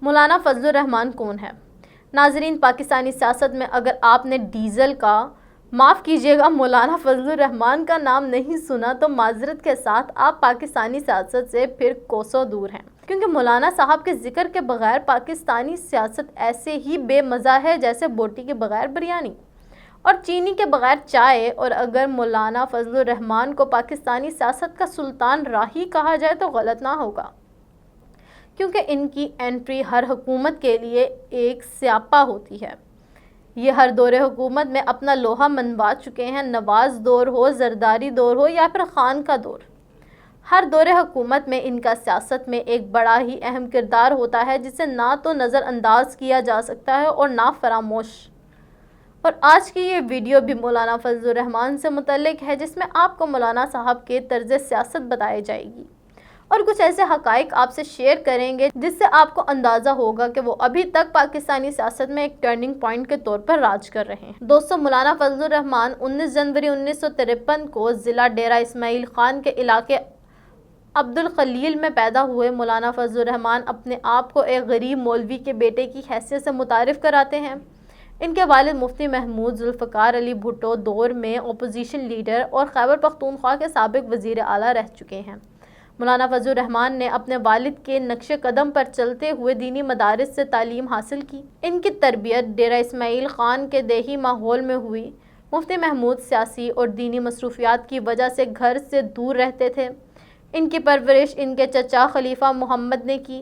مولانا فضل الرحمان کون ہے؟ ناظرین، پاکستانی سیاست میں اگر آپ نے ڈیزل کا، معاف کیجیے گا، مولانا فضل الرحمان کا نام نہیں سنا تو معذرت کے ساتھ آپ پاکستانی سیاست سے پھر کوسوں دور ہیں، کیونکہ مولانا صاحب کے ذکر کے بغیر پاکستانی سیاست ایسے ہی بے مزہ ہے جیسے بوٹی کے بغیر بریانی اور چینی کے بغیر چائے۔ اور اگر مولانا فضل الرحمان کو پاکستانی سیاست کا سلطان راہی کہا جائے تو غلط نہ ہوگا، کیونکہ ان کی انٹری ہر حکومت کے لیے ایک سیاپا ہوتی ہے۔ یہ ہر دور حکومت میں اپنا لوہا منوا چکے ہیں، نواز دور ہو، زرداری دور ہو یا پھر خان کا دور۔ ہر دور حکومت میں ان کا سیاست میں ایک بڑا ہی اہم کردار ہوتا ہے جسے نہ تو نظر انداز کیا جا سکتا ہے اور نہ فراموش۔ اور آج کی یہ ویڈیو بھی مولانا فضل الرحمان سے متعلق ہے، جس میں آپ کو مولانا صاحب کے طرز سیاست بتائی جائے گی اور کچھ ایسے حقائق آپ سے شیئر کریں گے جس سے آپ کو اندازہ ہوگا کہ وہ ابھی تک پاکستانی سیاست میں ایک ٹرننگ پوائنٹ کے طور پر راج کر رہے ہیں۔ دوستو، مولانا فضل الرحمان 19 جنوری 1953 کو ضلع ڈیرہ اسماعیل خان کے علاقے عبد الخلیل میں پیدا ہوئے۔ مولانا فضل الرحمان اپنے آپ کو ایک غریب مولوی کے بیٹے کی حیثیت سے متعارف کراتے ہیں۔ ان کے والد مفتی محمود ذوالفقار علی بھٹو دور میں اپوزیشن لیڈر اور خیبر پختونخوا کے سابق وزیر اعلیٰ رہ چکے ہیں۔ مولانا فضل الرحمان نے اپنے والد کے نقش قدم پر چلتے ہوئے دینی مدارس سے تعلیم حاصل کی۔ ان کی تربیت ڈیرہ اسماعیل خان کے دیہی ماحول میں ہوئی۔ مفتی محمود سیاسی اور دینی مصروفیات کی وجہ سے گھر سے دور رہتے تھے۔ ان کی پرورش ان کے چچا خلیفہ محمد نے کی۔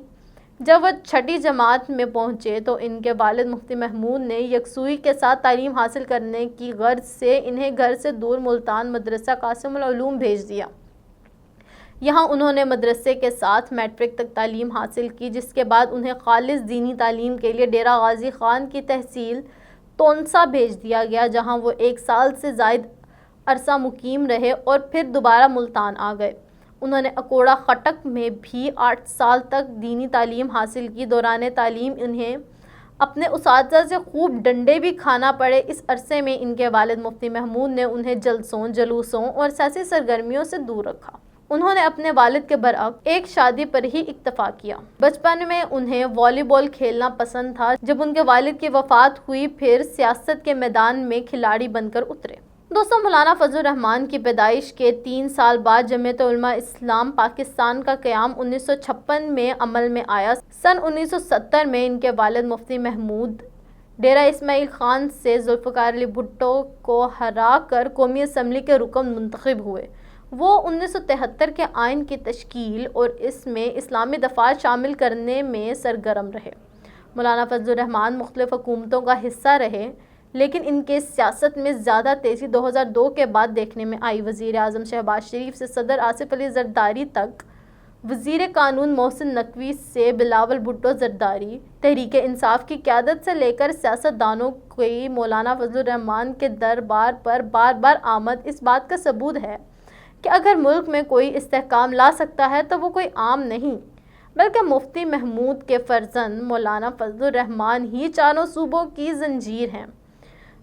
جب وہ چھٹی جماعت میں پہنچے تو ان کے والد مفتی محمود نے یکسوئی کے ساتھ تعلیم حاصل کرنے کی غرض سے انہیں گھر سے دور ملتان مدرسہ قاسم العلوم بھیج دیا۔ یہاں انہوں نے مدرسے کے ساتھ میٹرک تک تعلیم حاصل کی، جس کے بعد انہیں خالص دینی تعلیم کے لیے ڈیرہ غازی خان کی تحصیل تونسا بھیج دیا گیا، جہاں وہ 1 سال سے زائد عرصہ مقیم رہے اور پھر دوبارہ ملتان آ گئے۔ انہوں نے اکوڑا خٹک میں بھی 8 سال تک دینی تعلیم حاصل کی۔ دوران تعلیم انہیں اپنے اساتذہ سے خوب ڈنڈے بھی کھانا پڑے۔ اس عرصے میں ان کے والد مفتی محمود نے انہیں جلسوں، جلوسوں اور سیاسی سرگرمیوں سے دور رکھا۔ انہوں نے اپنے والد کے برعکس ایک شادی پر ہی اکتفا کیا۔ بچپن میں انہیں والی بال کھیلنا پسند تھا۔ جب ان کے والد کی وفات ہوئی پھر سیاست کے میدان میں کھلاڑی بن کر اترے۔ دوستو، مولانا فضل الرحمان کی پیدائش کے 3 سال بعد جمعیت علماء اسلام پاکستان کا قیام 1956 میں عمل میں آیا۔ سن 1970 میں ان کے والد مفتی محمود ڈیرہ اسماعیل خان سے ذوالفقار علی بھٹو کو ہرا کر قومی اسمبلی کے رکن منتخب ہوئے۔ وہ 1973 کے آئین کی تشکیل اور اس میں اسلامی دفعات شامل کرنے میں سرگرم رہے۔ مولانا فضل الرحمان مختلف حکومتوں کا حصہ رہے، لیکن ان کے سیاست میں زیادہ تیزی 2002 کے بعد دیکھنے میں آئی۔ وزیر اعظم شہباز شریف سے صدر آصف علی زرداری تک، وزیر قانون محسن نقوی سے بلاول بھٹو زرداری، تحریک انصاف کی قیادت سے لے کر سیاست دانوں کی مولانا فضل الرحمان کے دربار پر بار بار آمد اس بات کا ثبوت ہے کہ اگر ملک میں کوئی استحکام لا سکتا ہے تو وہ کوئی عام نہیں بلکہ مفتی محمود کے فرزند مولانا فضل الرحمان ہی چاروں صوبوں کی زنجیر ہیں۔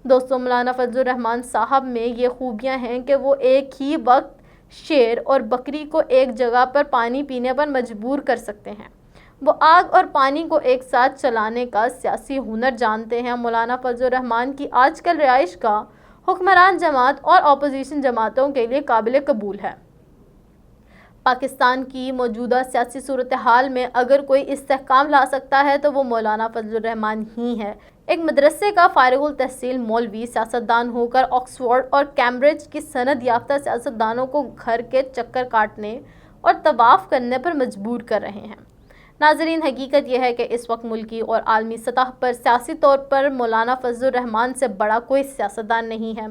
دوستو، مولانا فضل الرحمان صاحب میں یہ خوبیاں ہیں کہ وہ ایک ہی وقت شیر اور بکری کو ایک جگہ پر پانی پینے پر مجبور کر سکتے ہیں۔ وہ آگ اور پانی کو ایک ساتھ چلانے کا سیاسی ہنر جانتے ہیں۔ مولانا فضل الرحمان کی آج کل رہائش گاہ حکمران جماعت اور اپوزیشن جماعتوں کے لیے قابل قبول ہے۔ پاکستان کی موجودہ سیاسی صورتحال میں اگر کوئی استحکام لا سکتا ہے تو وہ مولانا فضل الرحمان ہی ہے۔ ایک مدرسے کا فارغ التحصیل مولوی سیاستدان ہو کر آکسفورڈ اور کیمبرج کی سند یافتہ سیاستدانوں کو گھر کے چکر کاٹنے اور طواف کرنے پر مجبور کر رہے ہیں۔ ناظرین، حقیقت یہ ہے کہ اس وقت ملکی اور عالمی سطح پر سیاسی طور پر مولانا فضل الرحمان سے بڑا کوئی سیاستدان نہیں ہے۔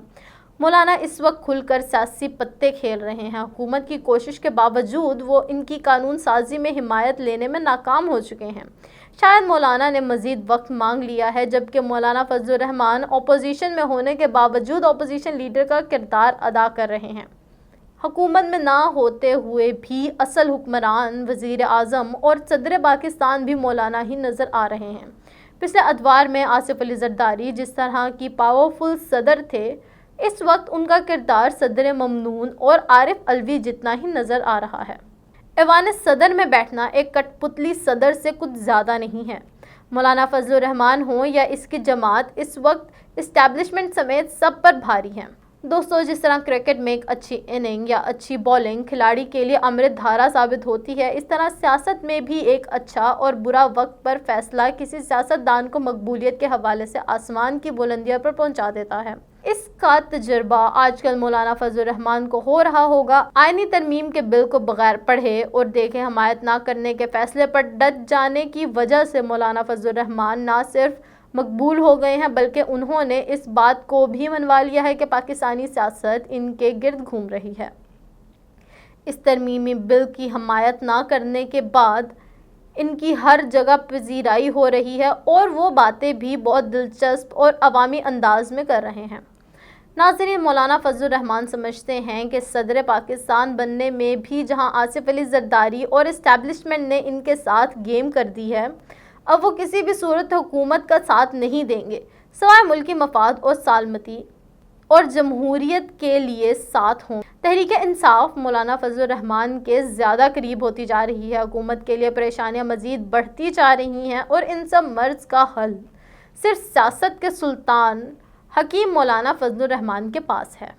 مولانا اس وقت کھل کر سیاسی پتے کھیل رہے ہیں۔ حکومت کی کوشش کے باوجود وہ ان کی قانون سازی میں حمایت لینے میں ناکام ہو چکے ہیں۔ شاید مولانا نے مزید وقت مانگ لیا ہے، جبکہ مولانا فضل الرحمان اپوزیشن میں ہونے کے باوجود اپوزیشن لیڈر کا کردار ادا کر رہے ہیں۔ حکومت میں نہ ہوتے ہوئے بھی اصل حکمران، وزیر اعظم اور صدر پاکستان بھی مولانا ہی نظر آ رہے ہیں۔ پچھلے ادوار میں آصف علی زرداری جس طرح کی پاورفل صدر تھے، اس وقت ان کا کردار صدر ممنون اور عارف علوی جتنا ہی نظر آ رہا ہے۔ ایوان صدر میں بیٹھنا ایک کٹ پتلی صدر سے کچھ زیادہ نہیں ہے۔ مولانا فضل الرحمان ہوں یا اس کی جماعت اس وقت اسٹیبلشمنٹ سمیت سب پر بھاری ہیں۔ دوستو، جس طرح کرکٹ میں ایک اچھی اننگ یا اچھی بالنگ کھلاڑی کے لیے امرت دھارا ثابت ہوتی ہے، اس طرح سیاست میں بھی ایک اچھا اور برا وقت پر فیصلہ کسی سیاستدان کو مقبولیت کے حوالے سے آسمان کی بلندیوں پر پہنچا دیتا ہے۔ اس کا تجربہ آج کل مولانا فضل الرحمان کو ہو رہا ہوگا۔ آئینی ترمیم کے بل کو بغیر پڑھے اور دیکھے حمایت نہ کرنے کے فیصلے پر ڈٹ جانے کی وجہ سے مولانا فضل الرحمان نہ صرف مقبول ہو گئے ہیں بلکہ انہوں نے اس بات کو بھی منوا لیا ہے کہ پاکستانی سیاست ان کے گرد گھوم رہی ہے۔ اس ترمیمی بل کی حمایت نہ کرنے کے بعد ان کی ہر جگہ پذیرائی ہو رہی ہے اور وہ باتیں بھی بہت دلچسپ اور عوامی انداز میں کر رہے ہیں۔ ناظرین، مولانا فضل الرحمان سمجھتے ہیں کہ صدر پاکستان بننے میں بھی جہاں آصف علی زرداری اور اسٹیبلشمنٹ نے ان کے ساتھ گیم کر دی ہے، اب وہ کسی بھی صورت حکومت کا ساتھ نہیں دیں گے سوائے ملکی مفاد اور سالمتی اور جمہوریت کے لیے ساتھ ہوں۔ تحریک انصاف مولانا فضل الرحمان کے زیادہ قریب ہوتی جا رہی ہے۔ حکومت کے لیے پریشانیاں مزید بڑھتی جا رہی ہیں اور ان سب مرض کا حل صرف سیاست کے سلطان حکیم مولانا فضل الرحمان کے پاس ہے۔